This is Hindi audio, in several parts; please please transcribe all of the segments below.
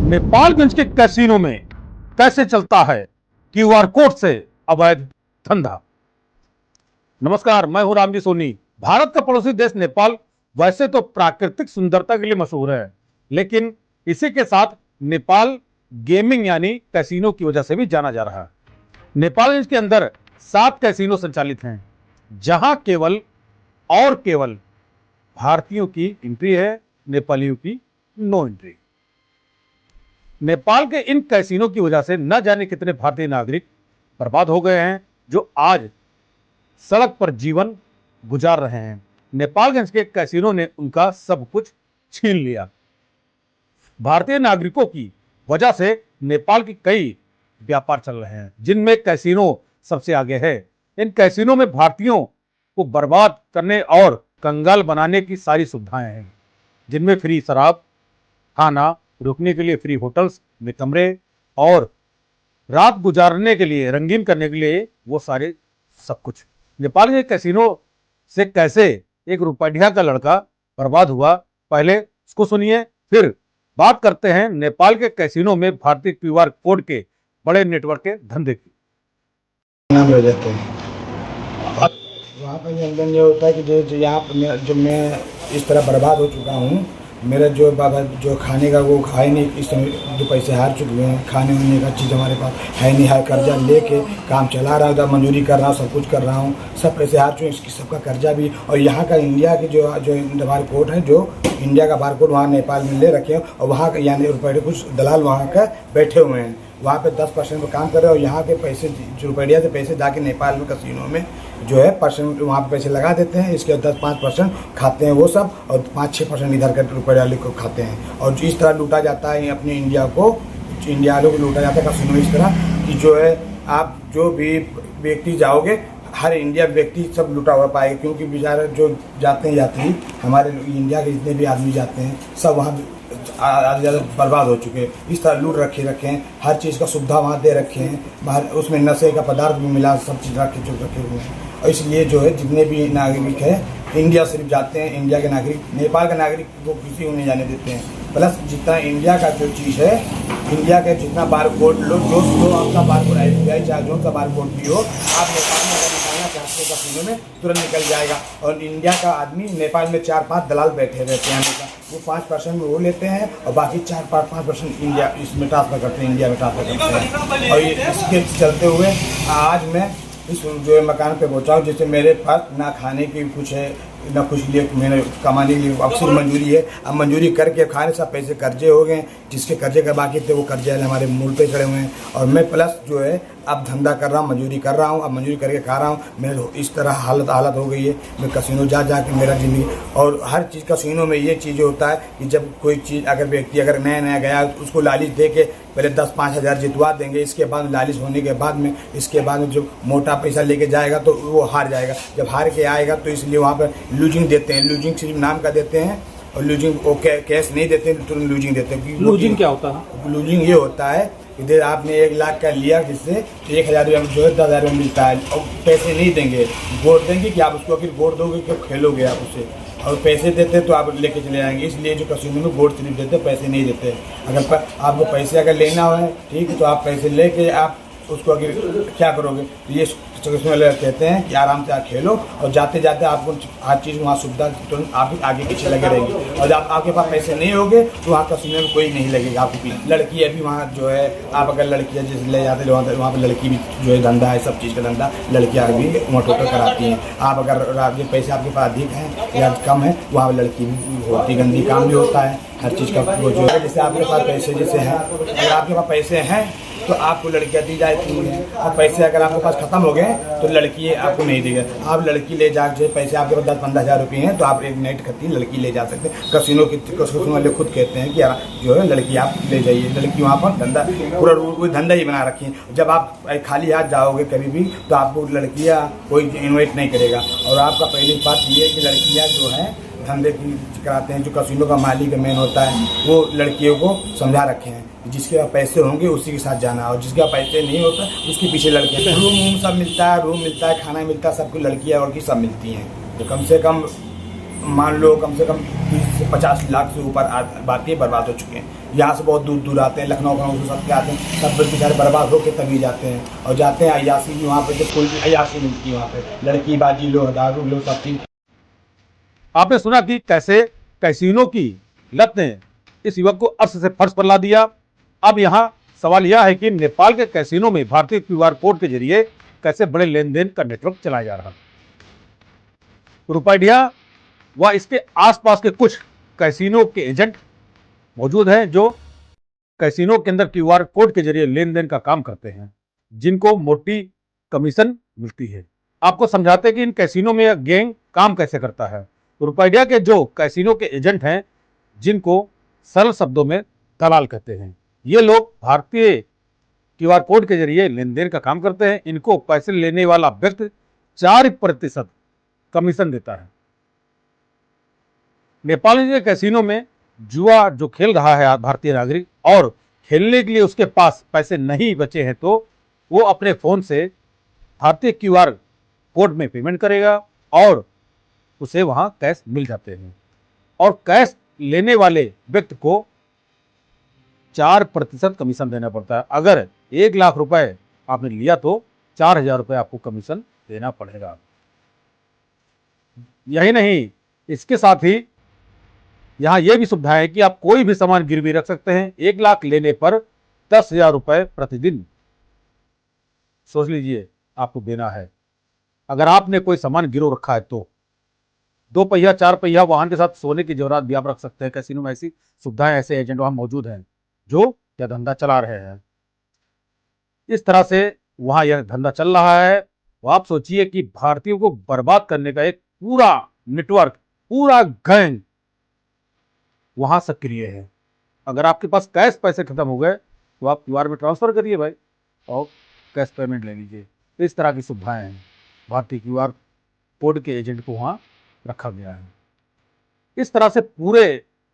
नेपालगंज के कैसीनो में कैसे चलता है क्यूआर कोड से अवैध धंधा। नमस्कार, मैं हूं रामजी सोनी। भारत का पड़ोसी देश नेपाल वैसे तो प्राकृतिक सुंदरता के लिए मशहूर है, लेकिन इसी के साथ नेपाल गेमिंग यानी कैसीनो की वजह से भी जाना जा रहा है। नेपालगंज के अंदर 7 कैसीनो संचालित हैं, जहां केवल भारतीयों की एंट्री है, नेपालियों की नो एंट्री। नेपाल के इन कैसीनो की वजह से न जाने कितने भारतीय नागरिक बर्बाद हो गए हैं, जो आज सड़क पर जीवन गुजार रहे हैं। नेपालगंज के कैसीनो ने उनका सब कुछ छीन लिया। भारतीय नागरिकों की वजह से नेपाल की कई व्यापार चल रहे हैं, जिनमें कैसीनो सबसे आगे है। इन कैसीनो में भारतीयों को बर्बाद करने और कंगाल बनाने की सारी सुविधाएं हैं, जिनमें फ्री शराब, खाना, रुकने के लिए फ्री होटल्स में कमरे और रात गुजारने के लिए, रंगीन करने के लिए वो सारे सब कुछ। नेपाल के कैसीनो से कैसे एक रुपया का लड़का बर्बाद हुआ, पहले उसको सुनिए, फिर बात करते हैं नेपाल के कैसीनो में भारतीय क्यूआर कोड के बड़े नेटवर्क के धंधे की। नाम हो जाते हैं वहाँ पर जनधन ये होता है कि जो यहाँ पर जो मैं इस तरह बर्बाद हो चुका हूँ। मेरा जो बाबा जो खाने का वो खाए नहीं, इस समय जो पैसे हार चुके हैं, खाने वाने का चीज़ हमारे पास है नहीं है। कर्जा लेके काम चला रहा था, मंजूरी कर रहा हूँ, सब कुछ कर रहा हूँ, सब पैसे हार चुके हैं, इसकी सबका कर्जा भी। और यहाँ का इंडिया के जो बारकोड है, जो इंडिया का बारकोड वहाँ नेपाल में ले रखे हैं, और वहाँ का यानी रुपये कुछ दलाल वहाँ का बैठे हुए हैं, वहाँ पे 10% पर काम कर रहे हैं। और यहाँ के पैसे जो रुपया से पैसे जाके नेपाल में कैसीनो में जो है परसेंट वहाँ पे पैसे लगा देते हैं, इसके 10-5% खाते हैं वो सब, और 5-6% इधर के रुपये वाले को खाते हैं। और इस तरह लूटा जाता है अपने इंडिया वालों को लूटा जाता है कैसीनो इस तरह कि जो है आप जो भी व्यक्ति जाओगे, हर इंडिया व्यक्ति सब लूटा हुआ पाएगा, क्योंकि बेचारे जो जाते हैं यात्री, हमारे इंडिया के जितने भी आदमी जाते हैं, सब वहाँ आधे ज़्यादा बर्बाद हो चुके हैं। इस तरह लूट रखे हैं, हर चीज़ का सुविधा वहाँ दे रखे हैं, बाहर उसमें नशे का पदार्थ भी मिला, सब चीज़ रखे हुए हैं। और इसलिए जो है जितने भी नागरिक है इंडिया सिर्फ जाते हैं, इंडिया के नागरिक नेपाल के नागरिक को किसी को नहीं जाने देते हैं। प्लस जितना इंडिया का जो चीज़ है, इंडिया के जितना बारकोड लो, जो आपका बारकोड IPI चाहे जो सा बारकोड भी हो, आप नेपाल में अगर निकालना चाहते हो कैसीनो में तुरंत निकल जाएगा। और इंडिया का आदमी नेपाल में 4-5 दलाल बैठे रहते हैं हमेशा, वो 5% में वो लेते हैं और बाकी 4-5% इंडिया इसमें ट्रांसफ़र करते हैं, इंडिया में ट्रांसफ़र करते हैं। और ये इसके चलते हुए आज मैं इस जो मकान पे पहुँचा हूँ, जिससे मेरे पास ना खाने की कुछ है, ना कुछ लिए मैंने कमाने के लिए अक्सर मंजूरी है। अब मंजूरी करके खाने सब पैसे कर्जे हो गए, जिसके कर्जे का बाकी थे वो कर्जे हमारे मूल पे चढ़े हुए हैं। और मैं प्लस जो है अब धंधा कर रहा हूँ, मंजूरी कर रहा हूँ, अब मंजूरी करके खा रहा हूँ। मेरे इस तरह हालत हो गई है, मैं कैसीनो जा के मेरा ज़िंदगी। और हर चीज़ कैसीनो में ये चीज़ होता है कि जब कोई चीज़ अगर व्यक्ति अगर नया गया, उसको लालच दे के पहले 10-5 हज़ार जितवा देंगे, इसके बाद लालच होने के बाद में इसके बाद में जो मोटा पैसा लेके जाएगा तो वो हार जाएगा। जब हार के आएगा तो इसलिए वहाँ पर लूजिंग देते हैं, लूजिंग सिर्फ नाम का देते हैं, और लूजिंग वो कैश नहीं देते, तुरंत लूजिंग देते हैं। लूजिंग क्या होता है? लूजिंग ये होता है, इधर आपने 1 लाख का लिया, जिससे 1,000 रुपये में जो है 10,000 रुपये मिलता है, और पैसे नहीं देंगे, वोट देंगे कि आप उसको फिर वोट दोगे कि खेलोगे आप उससे, और पैसे देते तो आप लेके चले जाएंगे। इसलिए जो कैसीनो में वोट सिर्फ देते, पैसे नहीं देते। अगर आपको पैसे अगर लेना हो ठीक है, तो आप पैसे लेके आप उसको अगर क्या करोगे, तो ये कैसीनो वाले कहते हैं कि आराम से आप खेलो, और जाते जाते आपको हर चीज़ वहाँ सुविधा तुरंत आप आगे पीछे लगे रहेंगे। और जब आपके पास पैसे नहीं होंगे तो वहाँ कैसीनो में कोई नहीं लगेगा आपको। लड़की अभी वहाँ जो है, आप अगर लड़कियाँ जैसे ले जाते वहाँ पर लड़की भी जो है धंधा है, सब चीज़ का धंधा लड़कियाँ भी वहाँ टोटल कराती हैं। आप अगर पैसे आपके पास अधिक हैं या कम है, वहाँ लड़की भी होती, गंदी काम भी होता है, हर चीज़ का वो जो है। जैसे आपके पास पैसे जैसे हैं, अगर आपके पास पैसे हैं तो आपको लड़कियाँ दी जाती हैं, और पैसे अगर आपके पास ख़त्म हो गए तो लड़की आपको नहीं देगा। आप लड़की ले जाके, पैसे आपके पास 10-15 हज़ार रुपये हैं तो आप एक नाइट खत्ती लड़की ले जा सकते हैं। कैसीनो वाले खुद कहते हैं कि जो है लड़की आप ले जाइए। लड़की वहाँ पर धंधा पूरा कोई धंधा ही बना रखी है। जब आप खाली हाथ जाओगे कभी भी तो आपको लड़कियाँ कोई इन्वाइट नहीं करेगा। और आपका पहली बात ये है कि लड़कियाँ जो हैं धंधे की कराते हैं, जो कैसीनो का मालिक मेन होता है, वो लड़कियों को समझा रखे हैं, जिसके पास पैसे होंगे उसी के साथ जाना, और जिसके पास पैसे नहीं होता उसके पीछे लड़कियाँ। रूम सब मिलता है, रूम मिलता है, खाना मिलता है, सबको लड़कियाँ और की सब मिलती हैं। तो कम से कम मान लो कम से कम से 50 लाख से ऊपर भारतीय बर्बाद हो चुके हैं। यहाँ से बहुत दूर दूर आते हैं, लखनऊ से सब के आते हैं, सब बेचारे बर्बाद होकर तभी जाते हैं। और जाते हैं अयासी, वहाँ पे जो कोई भी अयासी मिलती है, वहाँ पे लड़की बाजी लो, दारू लो, सब चीज। आपने सुना कि कैसे कैसीनो की लत ने इस युवक को अर्श से फर्श पर ला दिया। अब यहाँ सवाल यह है कि नेपाल के कैसीनो में भारतीय क्यूआर कोड के जरिए कैसे बड़े लेन देन का नेटवर्क चलाया जा रहा है। रुपैडिया व इसके आसपास के कुछ कैसीनो के एजेंट मौजूद हैं जो कैसीनो के अंदर क्यूआर कोड के जरिए लेन देन का काम करते हैं, जिनको मोटी कमीशन मिलती है। आपको समझाते हैं कि इन कैसीनो में यह गैंग काम कैसे करता है। रुपैडिया के जो कैसीनो के एजेंट हैं, जिनको सरल शब्दों में दलाल कहते हैं, ये लोग भारतीय क्यूआर कोड के जरिए लेन देन का काम करते हैं। इनको पैसे लेने वाला व्यक्ति 4% कमीशन देता है। नेपाल के कैसीनो में जुआ जो खेल रहा है भारतीय नागरिक और खेलने के लिए उसके पास पैसे नहीं बचे हैं, तो वो अपने फोन से भारतीय क्यूआर कोड में पेमेंट करेगा और उसे वहां कैश मिल जाते हैं। और कैश लेने वाले व्यक्ति को 4% कमीशन देना पड़ता है। अगर 1 लाख रुपए आपने लिया तो 4,000 रुपये आपको कमीशन देना पड़ेगा। यही नहीं, इसके साथ ही यहाँ यह भी सुविधा है कि आप कोई भी सामान गिरवी रख सकते हैं। 1 लाख लेने पर 10,000 रुपये प्रतिदिन सोच लीजिए आपको देना है। अगर आपने कोई सामान गिरो रखा है तो 2 पहिया 4 पहिया वाहन के साथ सोने की जेवरात भी आप रख सकते हैं। कैसीनो में ऐसी सुविधाएं, ऐसे एजेंट वहां मौजूद हैं जो यह धंधा चला रहे हैं। इस तरह से वहां यह धंधा चल रहा है। वो आप सोचिए कि भारतीयों को बर्बाद करने का एक पूरा नेटवर्क, पूरा गैंग वहां सक्रिय है। अगर आपके पास कैश पैसे खत्म हो गए तो आप क्यूआर में ट्रांसफर करिए भाई और कैश पेमेंट ले लीजिए। तो इस तरह की सुविधाएं हैं। भारतीय क्यूआर कोड के एजेंट को वहां रखा गया है। इस तरह से पूरे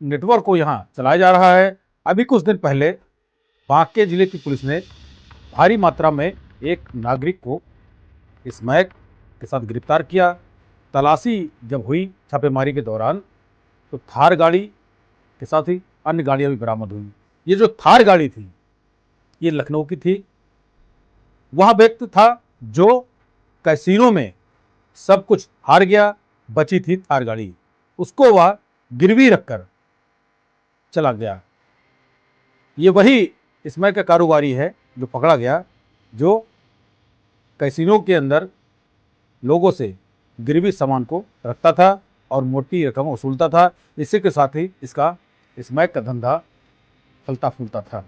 नेटवर्क को यहां चलाया जा रहा है। अभी कुछ दिन पहले बांके जिले की पुलिस ने भारी मात्रा में एक नागरिक को स्मैक के साथ गिरफ्तार किया। तलाशी जब हुई छापेमारी के दौरान तो थार गाड़ी के साथ ही अन्य गाड़ियां भी बरामद हुई। ये जो थार गाड़ी थी ये लखनऊ की थी। वह व्यक्ति था जो कैसीनो में सब कुछ हार गया, बची थी थार गाड़ी, उसको वह गिरवी रखकर चला गया। ये वही स्मैक का कारोबारी है जो पकड़ा गया, जो कैसीनो के अंदर लोगों से गिरवी सामान को रखता था और मोटी रकम वसूलता था। इसी के साथ ही इसका स्मैक का धंधा फलता फूलता था।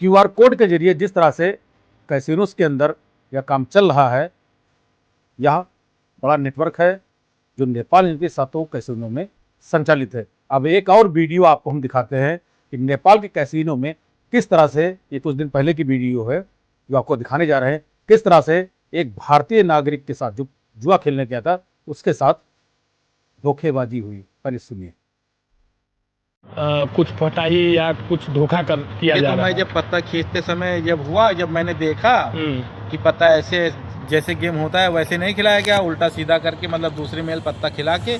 क्यूआर कोड के जरिए जिस तरह से कैसीनोस के अंदर यह काम चल रहा है, यह बड़ा नेटवर्क है जो नेपाल के 7 कैसीनो में संचालित है। अब एक और वीडियो आपको हम दिखाते हैं कि नेपाल के कैसीनो में किस तरह से, ये कुछ दिन पहले की वीडियो है जो आपको दिखाने जा रहे हैं, किस तरह से एक भारतीय नागरिक के साथ जो जुआ खेलने गया था उसके साथ धोखेबाजी हुई। पहले सुनिए। कुछ फटाही या कुछ धोखा कर किया ये जा तो रहा मैं है। जब पत्ता खींचते समय जब हुआ, जब मैंने देखा कि पत्ता ऐसे जैसे गेम होता है वैसे नहीं खिलाया गया, उल्टा सीधा करके मतलब दूसरे मेल पत्ता खिला के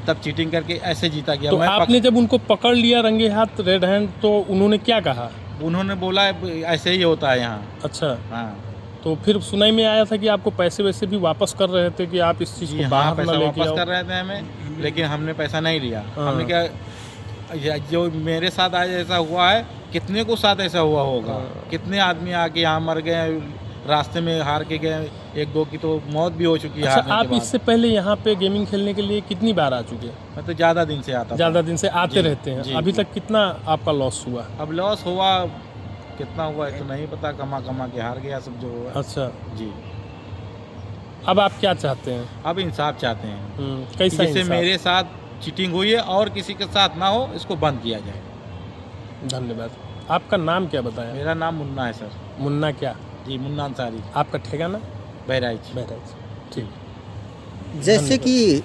तब चीटिंग करके ऐसे जीता गया। तो मैं आपने जब उनको पकड़ लिया रंगे हाथ रेड हैंड, तो उन्होंने क्या कहा? उन्होंने बोला ऐसे ही होता है यहाँ। अच्छा, हाँ तो फिर सुनाई में आया था कि आपको पैसे वैसे भी वापस कर रहे थे कि आप इस चीज़ जी को हाँ, बाहर पैसा न लेके वापस आओ। कर रहे थे हमें, लेकिन हमने पैसा नहीं लिया। हाँ। हमने क्या, जो मेरे साथ आज ऐसा हुआ है, कितने को साथ ऐसा हुआ होगा। हाँ। कितने आदमी आके यहाँ मर गए, रास्ते में हार के गए, 1-2 की तो मौत भी हो चुकी है। अच्छा, हारने आप के बाद। इससे पहले यहाँ पे गेमिंग खेलने के लिए कितनी बार आ चुके हैं? मैं तो ज़्यादा दिन से आता था। ज़्यादा दिन से आते जी, रहते हैं। जी, अभी जी। तक कितना आपका लॉस हुआ? अब लॉस हुआ, कितना हुआ है तो नहीं पता, कमा के हार गया सब जो हुआ। अच्छा, जी, अब आप क्या चाहते हैं? अब इंसाफ चाहते हैं। कैसा जैसे इंसाफ? मेरे साथ चीटिंग हुई है और किसी के साथ ना हो, इसको बंद किया जाए। धन्यवाद। आपका नाम क्या बताया? मेरा नाम मुन्ना है सर। मुन्ना क्या? जी, मुन्ना अंसारी, आपका ठिकाना? बहराइच। बहराइच। ठीक। जैसे कि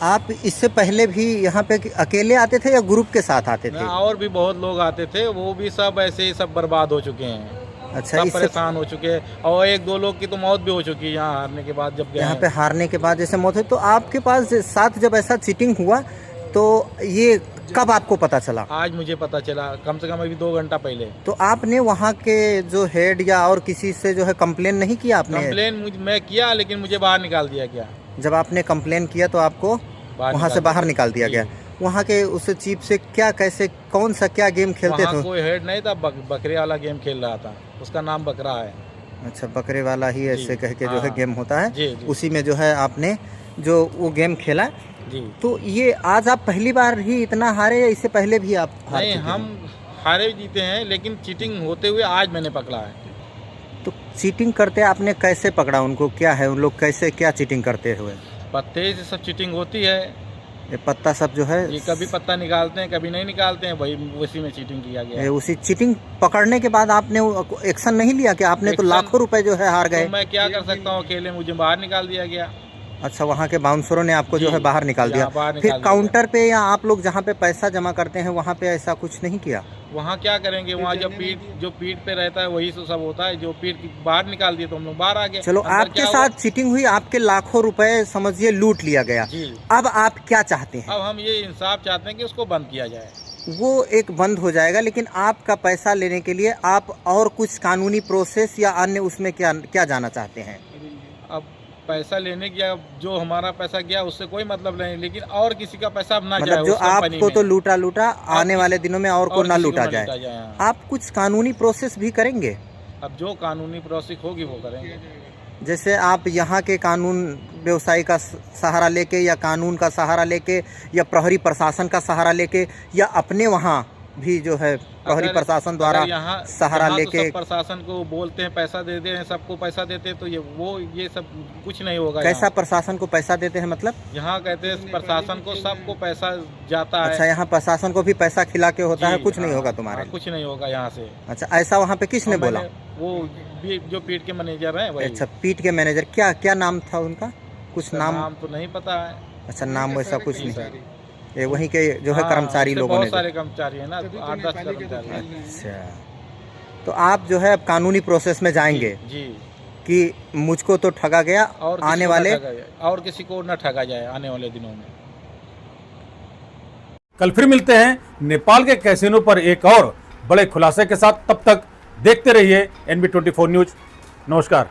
आप इससे पहले भी यहाँ पे अकेले आते थे या ग्रुप के साथ आते थे? और भी बहुत लोग आते थे, वो भी सब ऐसे ही सब बर्बाद हो चुके हैं। अच्छा, सब इससे परेशान हो चुके हैं और 1-2 लोग की तो मौत भी हो चुकी है यहाँ हारने के बाद जब गए यहाँ हैं। पे हारने के बाद जैसे मौत हुई, तो आपके पास साथ जब ऐसा चीटिंग हुआ तो ये कब आपको पता चला? आज मुझे पता चला, कम से कम अभी 2 घंटा पहले। तो आपने वहाँ के जो हेड या और किसी से जो है कंप्लेन नहीं किया आपने? कंप्लेन मैं किया, लेकिन मुझे बाहर निकाल दिया गया। जब आपने कंप्लेन किया तो आपको वहाँ से बाहर निकाल दिया गया। वहाँ के उस चीफ से क्या, कैसे, कौन सा क्या गेम खेलते थे? कोई हेड नहीं था, बकरे वाला गेम खेल रहा था, उसका नाम बकरा है। अच्छा, बकरे वाला ही ऐसे कह के जो है गेम होता है। जी, जी। उसी में जो है आपने जो वो गेम खेला जी। तो ये आज आप पहली बार ही इतना हारे या इससे पहले भी आप हार नहीं, चुके हैं? हम हारे जीते हैं, लेकिन चीटिंग होते हुए आज मैंने पकड़ा है। तो चीटिंग करते आपने कैसे पकड़ा उनको? क्या है उन लोग, कैसे क्या चीटिंग करते हुए? पत्ते से सब चीटिंग होती है। ये पत्ता सब जो है ये कभी पत्ता निकालते हैं, कभी नहीं निकालते हैं, वही उसी में चीटिंग किया गया ये है। उसी चीटिंग पकड़ने के बाद आपने एक्शन नहीं लिया कि आपने तो एक्शन- लाखों रुपए जो है हार गए? तो मैं क्या कर सकता हूँ, अकेले मुझे बाहर निकाल दिया गया। अच्छा, वहाँ के बाउंसरों ने आपको जो जी, है बाहर निकाल दिया। बाहर फिर निकाल दिया काउंटर पे या आप लोग जहाँ पे पैसा जमा करते हैं वहाँ पे ऐसा कुछ नहीं किया? वहाँ क्या करेंगे, वहाँ जब जो पीठ पे रहता है वही तो सब होता है। जो पीठ बाहर निकाल दिए तो हम लोग बाहर आ गए। चलो, अंदर आपके क्या साथ हुआ? चीटिंग हुई, आपके लाखों रुपए समझिए लूट लिया गया। जी। अब आप क्या चाहते हैं? अब हम ये इंसाफ चाहते हैं कि उसको बंद किया जाए। वो एक बंद हो जाएगा, लेकिन आपका पैसा लेने के लिए आप और कुछ कानूनी प्रोसेस या अन्य उसमें क्या क्या जाना चाहते हैं? अब पैसा लेने गया, जो हमारा पैसा गया उससे कोई मतलब नहीं, लेकिन और किसी का पैसा अब ना जाए मतलब जो उस कंपनी आपको में। तो लूटा आने वाले दिनों में और को ना किसी लूटा ना जाए। हाँ। आप कुछ कानूनी प्रोसेस भी करेंगे? अब जो कानूनी प्रोसेस होगी वो करेंगे। जैसे आप यहाँ के कानून व्यवसायी का सहारा लेके या कानून का सहारा लेके या प्रहरी प्रशासन का सहारा लेके या अपने वहाँ भी जो है प्रहरी प्रशासन द्वारा सहारा तो लेके सब प्रशासन को बोलते हैं पैसा दे दे, सबको पैसा देते हैं, तो ये सब कुछ नहीं होगा। कैसा प्रशासन को पैसा देते हैं मतलब? यहाँ कहते हैं प्रशासन को सबको पैसा जाता है। अच्छा, यहाँ प्रशासन को भी पैसा खिला के होता है, जी, कुछ नहीं हाँ, होगा तुम्हारे? हाँ, कुछ नहीं होगा यहाँ से। अच्छा, ऐसा वहाँ पे किसने बोला? वो जो पीठ के मैनेजर हैं वही। अच्छा, पीठ के मैनेजर, क्या क्या नाम था उनका? कुछ नाम तो नहीं पता है। अच्छा, नाम वैसा कुछ जी, नहीं? सर। ये वहीं के जो है हाँ, कर्मचारी उससे लोगों ने बहुत सारे कर्मचारी हैं ना, 8-10 कर्मचारी हैं। अच्छा, तो आप जो है अब कानूनी प्रोसेस में जाएंगे जी। कि मुझको तो ठगा गया, और आने वाले और किसी को न ठगा जाए आने वाले दिनों में। कल फिर मिलते हैं नेपाल के कैसीनो पर एक और बड़े खुलासे के साथ। तब तक देखते रहिए NB24 न्यूज। नमस्कार।